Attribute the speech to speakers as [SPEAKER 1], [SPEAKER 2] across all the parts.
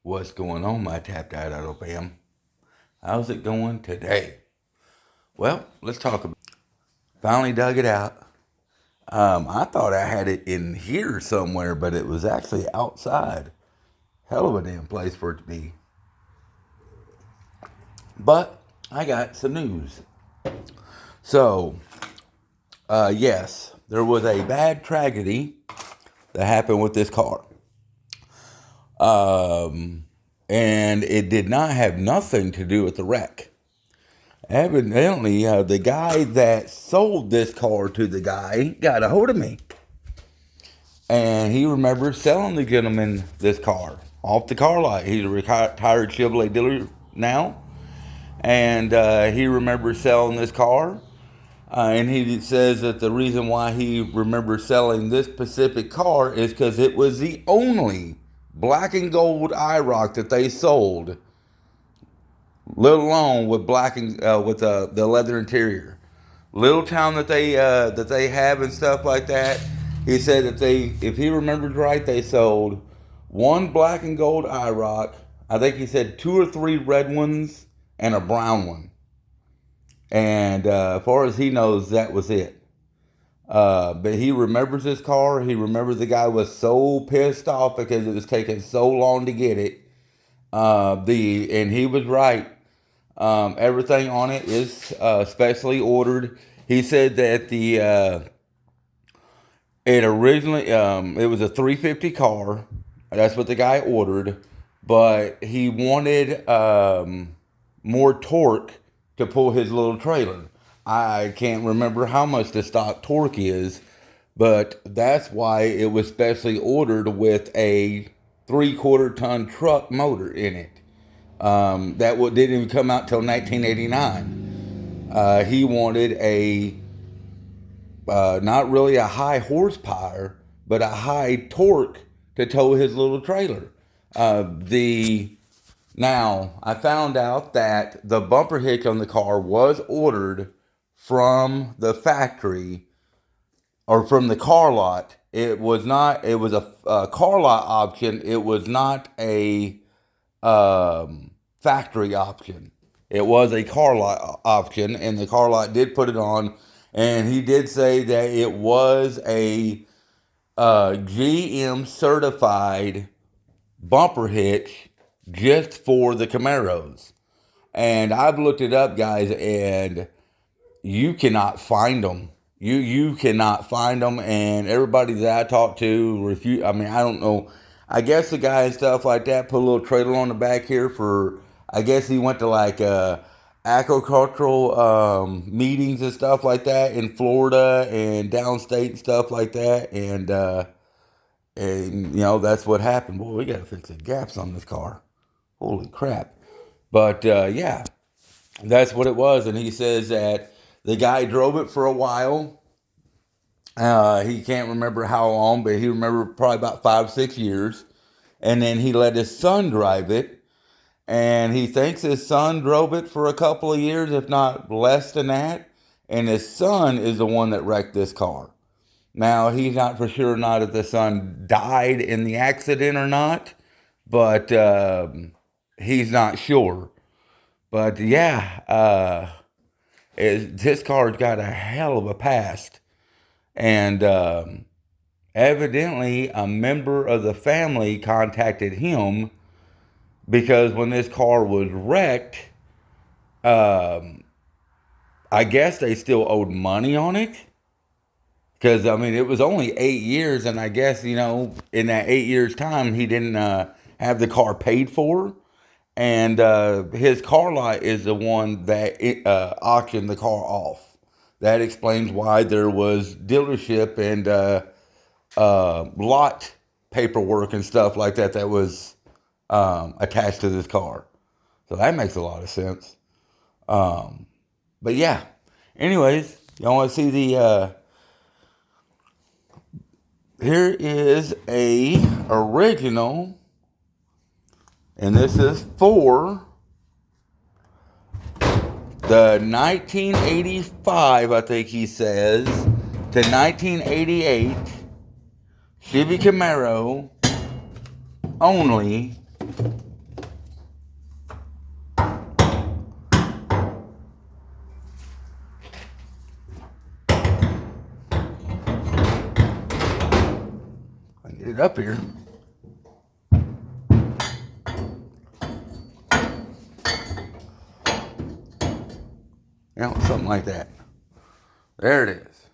[SPEAKER 1] What's going on, my Tapped Out Auto fam? How's it going today? Well, let's talk about finally dug it out. I thought I had it in here somewhere, but it was actually outside. Hell of a damn place for it to be. But I got some news. So, yes, there was a bad tragedy that happened with this car. And it did not have nothing to do with the wreck. Evidently, the guy that sold this car to the guy got a hold of me. And he remembers selling the gentleman this car off the car lot. He's a retired Chevrolet dealer now. And he remembers selling this car. And he says that the reason why he remembers selling this specific car is because it was the only black and gold IRoc that they sold, let alone with black and with the leather interior. Little town that they have and stuff like that. He said that if he remembers right, they sold one black and gold IRoc. I think he said 2 or 3 red ones and a brown one. And as far as he knows, that was it. But he remembers this car. He remembers the guy was so pissed off because it was taking so long to get it. And he was right. Everything on it is specially ordered. He said that it originally it was a 350 car. That's what the guy ordered, but he wanted more torque to pull his little trailer. I can't remember how much the stock torque is, but that's why it was specially ordered with a 3/4 ton truck motor in it. That didn't even come out till 1989. He wanted not really a high horsepower, but a high torque to tow his little trailer. Now, I found out that the bumper hitch on the car was ordered from the factory or from the car lot. It was not, it was a car lot option. It was not a factory option. It was a car lot option, and the car lot did put it on, and he did say that it was a GM certified bumper hitch just for the Camaros. And I've looked it up, guys, and you cannot find them. You cannot find them, and everybody that I talked to refuse. I mean, I don't know. I guess the guy and stuff like that put a little trailer on the back here for, I guess he went to like agricultural meetings and stuff like that in Florida and downstate and stuff like that. And you know, that's what happened. Boy, we got to fix the gaps on this car. Holy crap. But yeah, that's what it was. And he says that the guy drove it for a while. He can't remember how long, but he remembered probably about 5-6 years. And then he let his son drive it. And he thinks his son drove it for a couple of years, if not less than that. And his son is the one that wrecked this car. Now, he's not for sure not if the son died in the accident or not. But he's not sure. But yeah, this car's got a hell of a past. And evidently a member of the family contacted him because when this car was wrecked, I guess they still owed money on it. Because, I mean, it was only 8 years, and I guess, you know, in that 8 years' time, he didn't have the car paid for. And his car lot is the one that auctioned the car off. That explains why there was dealership and lot paperwork and stuff like that that was attached to this car. So that makes a lot of sense. But yeah, anyways, y'all want to see the... here is a original, and this is for the 1985, I think he says, to 1988 Chevy Camaro only it up here. You know, something like that. There it is.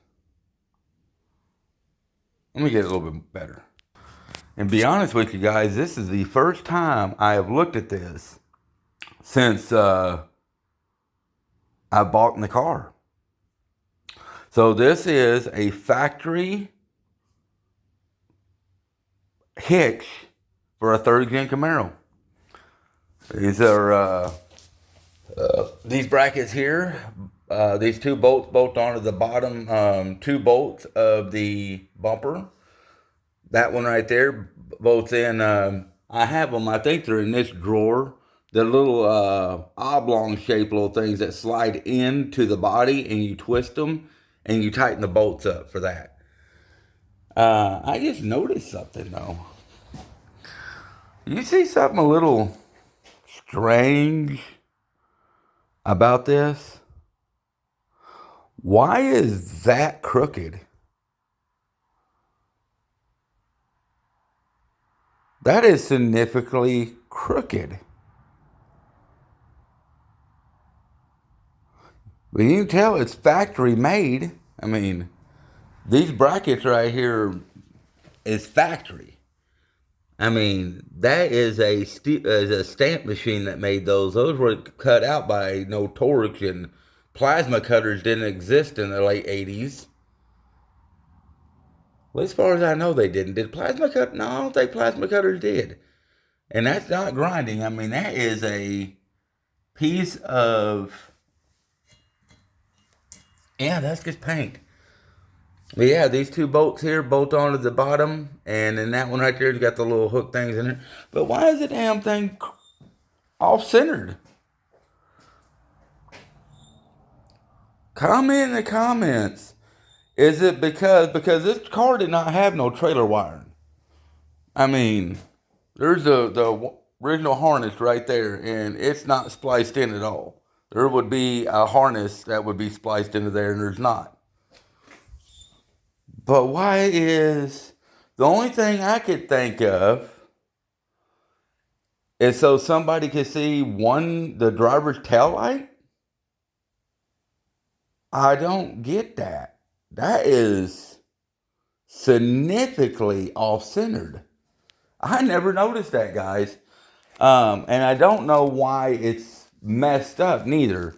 [SPEAKER 1] Let me get it a little bit better. And be honest with you guys, this is the first time I have looked at this since I bought in the car. So this is a factory hitch for a third-gen Camaro. These are these brackets here. These two bolts bolt onto the bottom two bolts of the bumper. That one right there bolts in. I have them. I think they're in this drawer. The little oblong shaped little things that slide into the body, and you twist them and you tighten the bolts up for that. I just noticed something though. You see something a little strange about this? Why is that crooked? That is significantly crooked. But you can tell it's factory made. I mean, these brackets right here is factory. I mean, that is a stamp machine that made those. Those were cut out by no Torx, and plasma cutters didn't exist in the late 80s. Well, as far as I know, they didn't. Did plasma cut? No, I don't think plasma cutters did. And that's not grinding. I mean, that is a piece of... Yeah, that's just paint. But yeah, these two bolts here bolt onto the bottom, and then that one right there's got the little hook things in it. But why is the damn thing off-centered? Comment in the comments. Is it because this car did not have no trailer wiring? I mean, there's the original harness right there, and it's not spliced in at all. There would be a harness that would be spliced into there, and there's not. But why is... The only thing I could think of is so somebody could see the driver's tail light? I don't get that. That is significantly off-centered. I never noticed that, guys. And I don't know why it's messed up neither.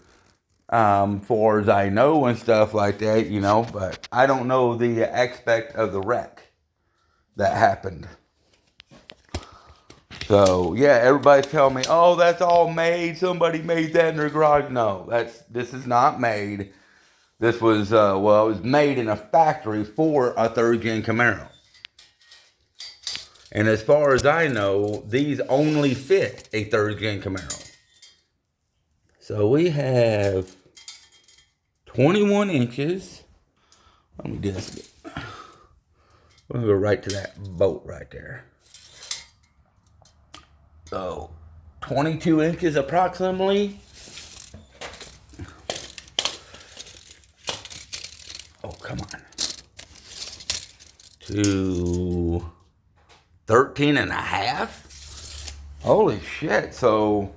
[SPEAKER 1] For as I know and stuff like that, you know, but I don't know the aspect of the wreck that happened. So yeah, everybody's telling me, oh, that's all made. Somebody made that in their garage. No, this is not made. This was, it was made in a factory for a third-gen Camaro. And as far as I know, these only fit a third-gen Camaro. So we have 21 inches. Let me do this again. We'll go right to that bolt right there. So 22 inches approximately. Oh, come on. To 13 and a half. Holy shit. So,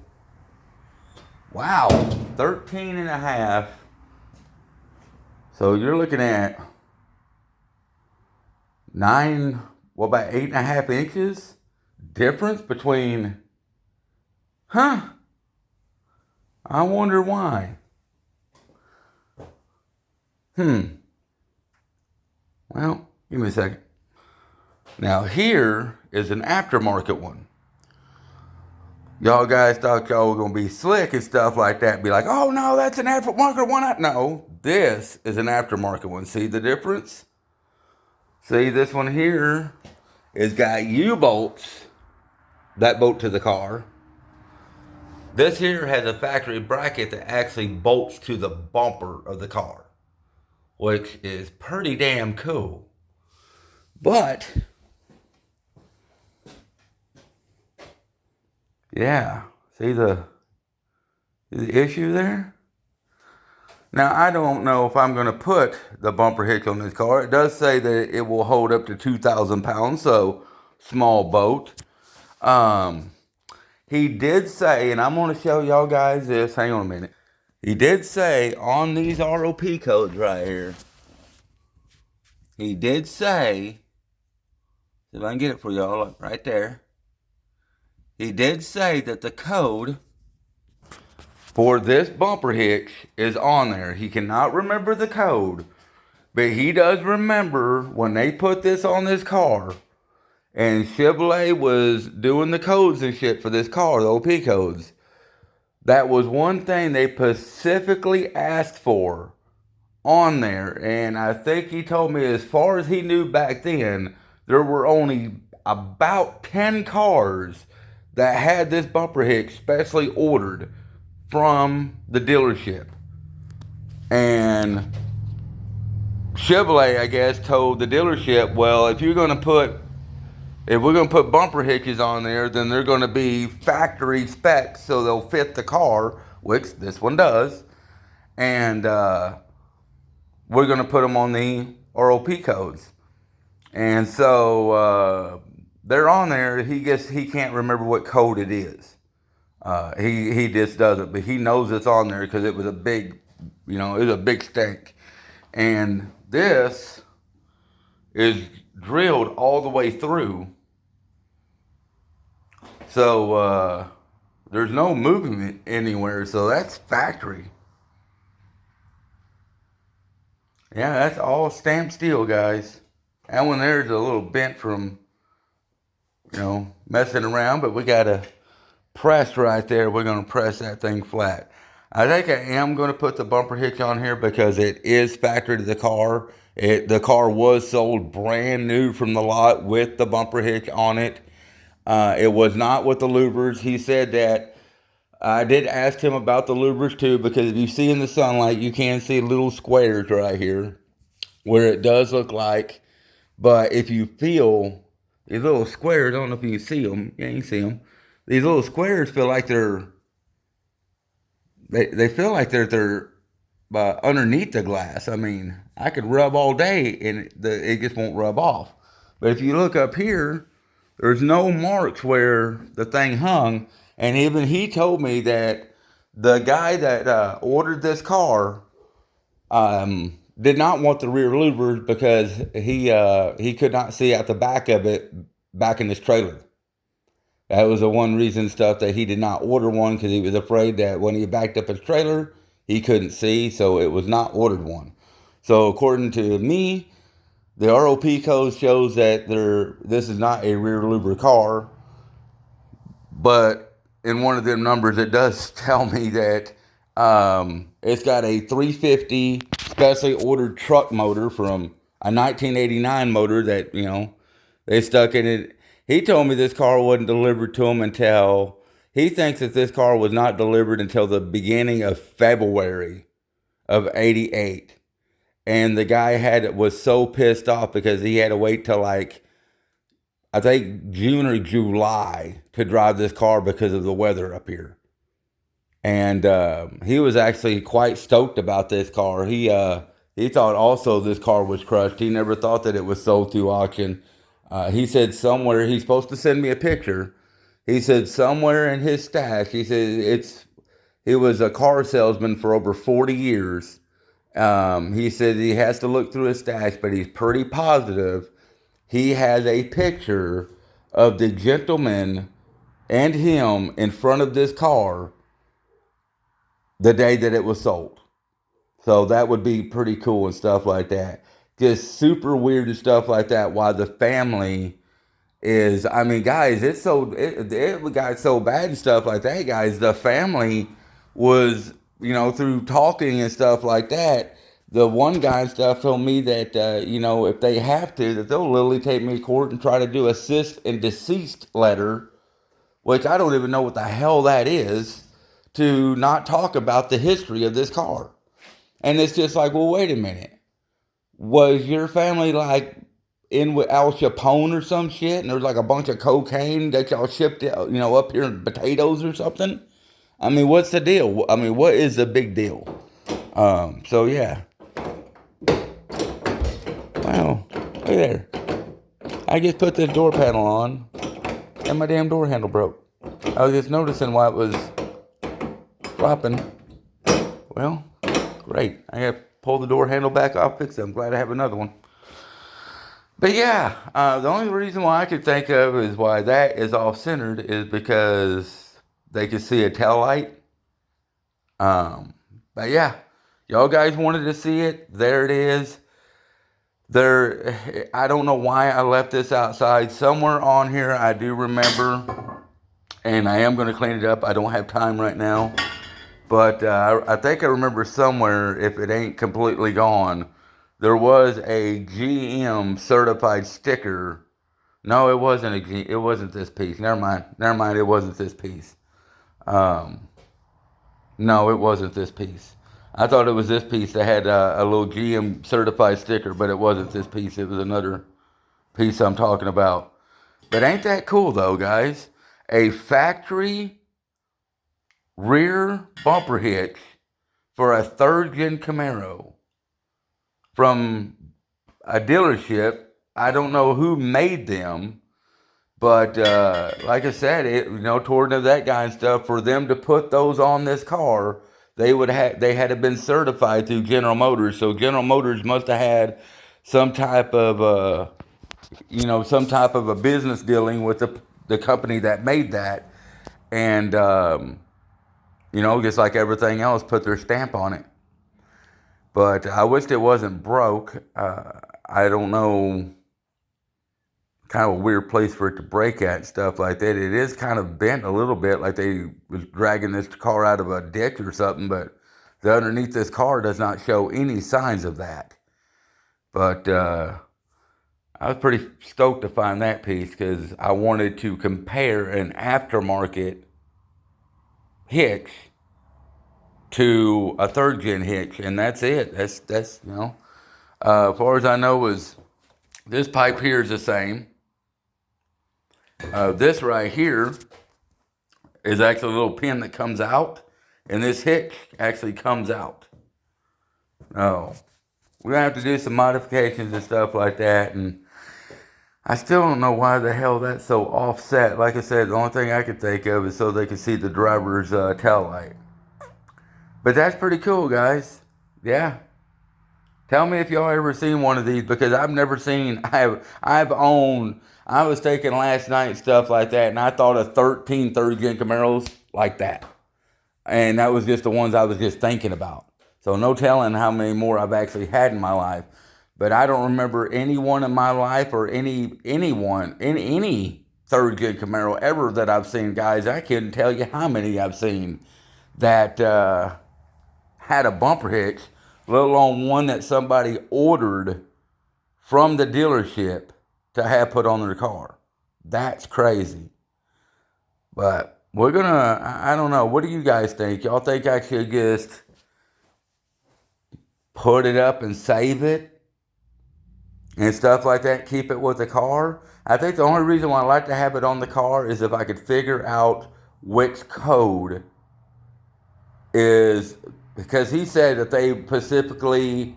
[SPEAKER 1] wow. 13 and a half. So you're looking at about 8.5 inches difference between, I wonder why. Well, give me a second. Now here is an aftermarket one. Y'all guys thought y'all were going to be slick and stuff like that. Be like, oh no, that's an aftermarket one. No, this is an aftermarket one. See the difference? See, this one here has got U-bolts that bolt to the car. This here has a factory bracket that actually bolts to the bumper of the car, which is pretty damn cool. But yeah, see the issue there? Now, I don't know if I'm going to put the bumper hitch on this car. It does say that it will hold up to 2,000 pounds, so small boat. He did say, and I'm going to show y'all guys this. Hang on a minute. He did say on these ROP codes right here, he did say, if I can get it for y'all, look, right there. He did say that the code for this bumper hitch is on there. He cannot remember the code, but he does remember when they put this on this car, and Chevrolet was doing the codes and shit for this car, the OP codes. That was one thing they specifically asked for on there. And I think he told me, as far as he knew back then, there were only about 10 cars that had this bumper hitch specially ordered from the dealership. And Chevrolet, I guess, told the dealership, well, if we're going to put bumper hitches on there, then they're going to be factory specs, so they'll fit the car, which this one does. And we're going to put them on the ROP codes. And so they're on there. He can't remember what code it is. He just doesn't, but he knows it's on there because it was a big, it was a big stink. And this is drilled all the way through. So there's no movement anywhere. So that's factory. Yeah, that's all stamped steel, guys. That one there's a little bent from, messing around, but we got a press right there. We're going to press that thing flat. I think I am going to put the bumper hitch on here because it is factory to the car. The car was sold brand new from the lot with the bumper hitch on it. It was not with the louvers. He said that I did ask him about the louvers too, because if you see in the sunlight, you can see little squares right here where it does look like. But if you feel these little squares, I don't know if you can see them. Yeah, you can see them. These little squares feel like they feel like they're underneath the glass. I mean, I could rub all day and it just won't rub off. But if you look up here, there's no marks where the thing hung. And even he told me that the guy that ordered this car did not want the rear louvers because he could not see out the back of it back in his trailer. That was the one reason stuff that he did not order one, because he was afraid that when he backed up his trailer, he couldn't see, so it was not ordered one. So according to me, the ROP code shows that this is not a rear louver car, but in one of them numbers, it does tell me that it's got a 350 specially ordered truck motor from a 1989 motor that, they stuck in it. He told me this car wasn't delivered to him until, he thinks that this car was not delivered until the beginning of February of 88. And the guy was so pissed off because he had to wait till I think June or July to drive this car because of the weather up here. And he was actually quite stoked about this car. He thought also this car was crushed. He never thought that it was sold through auction. He said somewhere, he's supposed to send me a picture. He said somewhere in his stash, he said he was a car salesman for over 40 years. He said he has to look through his stash, but he's pretty positive he has a picture of the gentleman and him in front of this car the day that it was sold. So that would be pretty cool and stuff like that. Just super weird and stuff like that. Why the family is, I mean, guys, it got so bad and stuff like that, guys. The family was, through talking and stuff like that, the one guy and stuff told me that, if they have to, that they'll literally take me to court and try to do assist and deceased letter, which I don't even know what the hell that is, to not talk about the history of this car. And it's just like, well, wait a minute. Was your family in with Al Capone or some shit, and there's a bunch of cocaine that y'all shipped, up here in potatoes or something? I mean, what's the deal? I mean, what is the big deal? So yeah. Wow, look there. I just put this door panel on, and my damn door handle broke. I was just noticing why it was flopping. Well, great. I got to pull the door handle back off, fix it. I'm glad I have another one. But yeah, the only reason why I could think of is why that is off-centered is because they could see a tail light. But yeah, y'all guys wanted to see it. There it is. I don't know why I left this outside. Somewhere on here I do remember, and I am going to clean it up. I don't have time right now. But I think I remember somewhere, if it ain't completely gone, there was a GM certified sticker. No, it wasn't it wasn't this piece. Never mind, it wasn't this piece. No, it wasn't this piece. I thought it was this piece that had a little GM certified sticker, but it wasn't this piece. It was another piece I'm talking about. But ain't that cool, though, guys? A factory rear bumper hitch for a third-gen Camaro from a dealership. I don't know who made them, but like I said, toward that guy and stuff, for them to put those on this car, they had to have been certified through General Motors. So General Motors must have had some type of a business dealing with the company that made that, and just like everything else, put their stamp on it. But I wished it wasn't broke. I don't know, kind of a weird place for it to break at and stuff like that. It is kind of bent a little bit, like they was dragging this car out of a ditch or something, but the underneath this car does not show any signs of that. But I was pretty stoked to find that piece because I wanted to compare an aftermarket hitch to a third gen hitch, and that's it. That's as far as I know, is this pipe here is the same. This right here is actually a little pin that comes out, and this hitch actually comes out. Oh, we're gonna have to do some modifications and stuff like that, and I still don't know why the hell that's so offset. Like I said, the only thing I could think of is so they can see the driver's tail light. But that's pretty cool, guys. Yeah. Tell me if y'all ever seen one of these, because I've never seen. I've owned. I was taking last night and stuff like that, and I thought of 13 third-gen Camaros like that, and that was just the ones I was just thinking about. So no telling how many more I've actually had in my life. But I don't remember anyone in my life or any third-gen Camaro ever that I've seen, guys. I couldn't tell you how many I've seen that had a bumper hitch, let alone one that somebody ordered from the dealership to have put on their car. That's crazy. But we're gonna, I don't know, what do you guys think? Y'all think I should just put it up and save it and stuff like that, keep it with the car? I think the only reason why I like to have it on the car is if I could figure out which code is, because he said that they specifically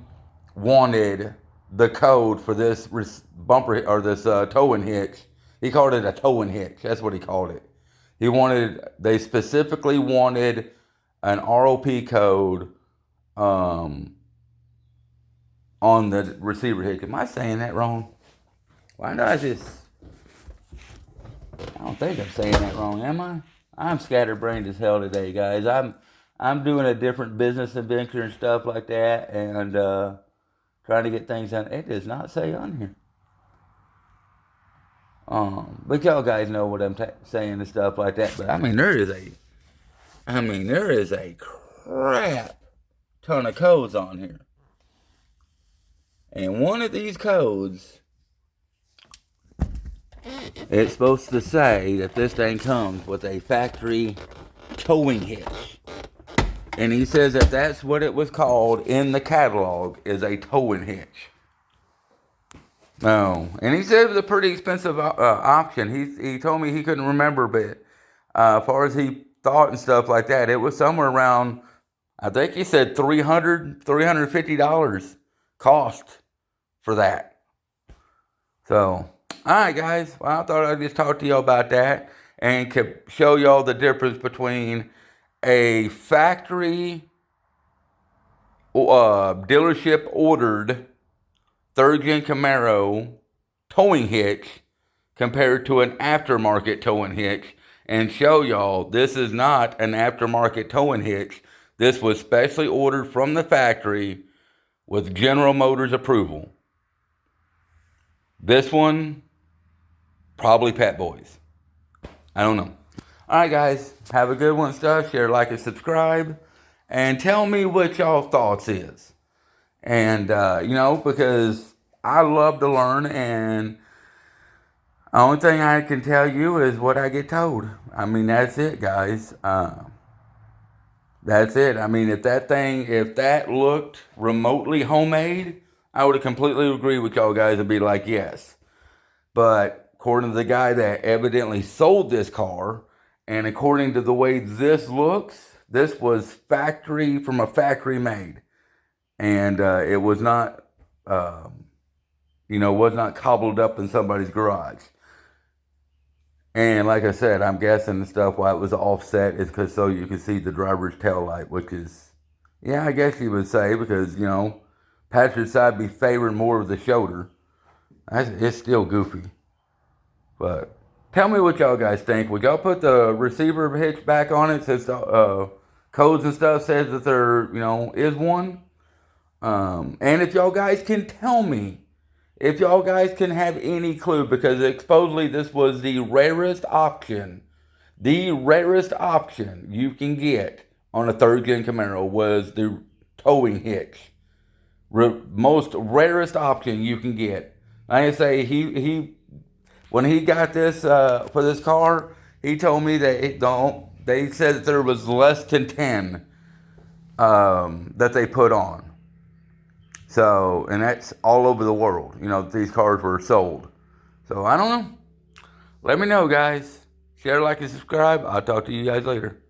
[SPEAKER 1] wanted the code for this bumper or this towing hitch. He called it a towing hitch. That's what he called it. They specifically wanted an ROP code on the receiver hitch. Am I saying that wrong? Why not I don't think I'm saying that wrong, am I? I'm scatterbrained as hell today, guys. I'm doing a different business adventure and stuff like that, and trying to get things done. It does not say on here. But y'all guys know what I'm saying and stuff like that. But there is a crap ton of codes on here. And one of these codes, it's supposed to say that this thing comes with a factory towing hitch. And he says that that's what it was called in the catalog, is a towing hitch. No, and he said it was a pretty expensive option. He told me he couldn't remember, but as far as he thought and stuff like that, it was somewhere around, I think he said $350 cost for that. So All right, guys. Well, I thought I'd just talk to y'all about that and could show y'all the difference between a factory dealership ordered third gen Camaro towing hitch compared to an aftermarket towing hitch, and show y'all this is not an aftermarket towing hitch. This was specially ordered from the factory with General Motors approval. This one, probably Pet Boys. I don't know. All right, guys. Have a good one and stuff. Share, like, and subscribe. And tell me what y'all thoughts is. And, because I love to learn, and the only thing I can tell you is what I get told. I mean, that's it, guys. That's it. I mean, if that looked remotely homemade, I would have completely agree with y'all guys and be like, yes. But according to the guy that evidently sold this car, and according to the way this looks, this was from a factory made. And it was not, was not cobbled up in somebody's garage. And like I said, I'm guessing the stuff why it was offset is because so you can see the driver's tail light, which is, yeah, I guess you would say, because, passenger side be favoring more of the shoulder. It's still goofy. But tell me what y'all guys think. Would y'all put the receiver hitch back on it since the codes and stuff says that there, is one? And if y'all guys can tell me, if y'all guys can have any clue, because supposedly this was the rarest option you can get on a third gen Camaro was the towing hitch. Most rarest option you can get. Like I say, he when he got this for this car, he told me that they said that there was less than 10 that they put on. So, and that's all over the world, these cars were sold. So, I don't know. Let me know, guys. Share, like, and subscribe. I'll talk to you guys later.